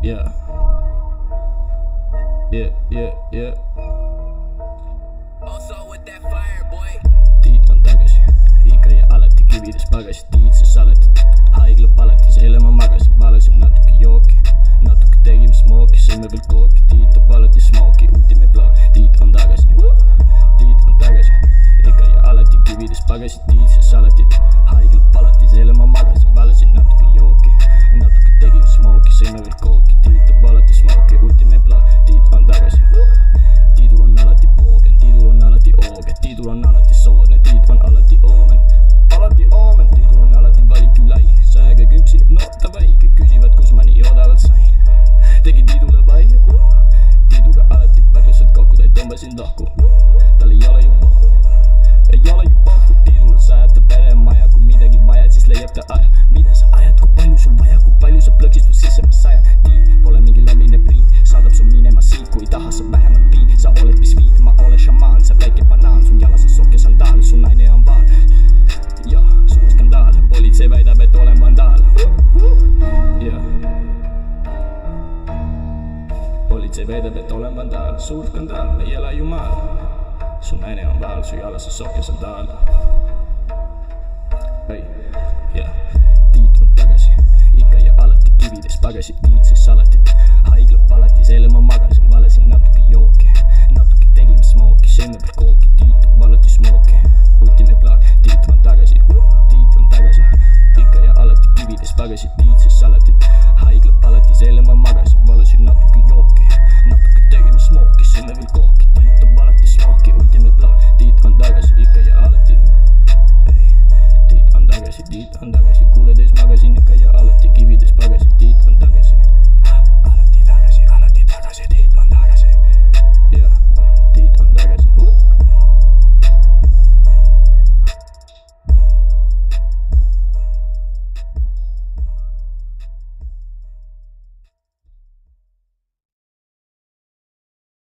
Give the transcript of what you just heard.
Yeah. Also with that fire, boy. Tiit on tagasi, ikka ja alati kivides pagasid tiitses saletid. Haigla palatis, eile ma magasin, valasin natuke jooki. Natuke tegime smooki, sõime veel kooki. Tiit on alati smooki, ultime plaan. Tiit on tagasi, Tiit on tagasi, ikka ja alati kivides pagasid tiitses saletid. Haigla palatis, eile ma magasin, valasin natuke jooki. Natuke tegime smooki, sõime veel kooki. Tiit on alati smooki, ultime plaan. Tiit on tagasi. Tiidul on alati poogen, Tiidul on alati ooge, Tiidul on alati soodne, Tiit on alati oomen. Alati oomen, Tiidul on alati valik ju lai. Sajaga küpsi, no davai, kõik küsivad, kus ma nii odavalt sain. Tegin Tiidule pai, Tiiduga alati pärlased kokku, ta ei tõmba sind lahku. Tal ei ole ju pohhu, ei ole ju pohhu. Tiidul sajab ta pere maja, kui midagi vajad, siis leiab ta aja. Mida sa ajad, kui palju sul vaja, kui palju sa plõksid mu sisse, ma sajan. Tiit pole mingi lamine priit, saadab su minema siit, kui ei taha sa vähemalt viid. Sa oled bisviit, ma olen šamaan, sa väike banaan, su jalas on sokk ja sandaal, su naine on vaal. Jah, suur skandaal, politsei väidab, et olen vandaal. Politsei väidab, et olen vandaal, suur skandaal, me ei ela ju maal. Su naine on vaal, su jalas on sokk ja sandaal. Tiit on tagasi, ikka ja alati kivides pagasid tiitses saletid. Haigla palatis, eile ma magasin, valasin natuke jooki. Natuke tegime smooki, sõime veel kooki. Tiit on alati smooki, ultime plaan. Tiit on tagasi, ikka ja alati kivides pagasid tiitses saletid. Haigla palatis, eile ma magasin, valasin natuke jooki. Natuke tegime smooki, sõime veel kooki. Tiit on alati smooki, ultime plaan. Tiit on tagasi, ikka ja alati. Tiit on tagasi, Tiit on tagasi.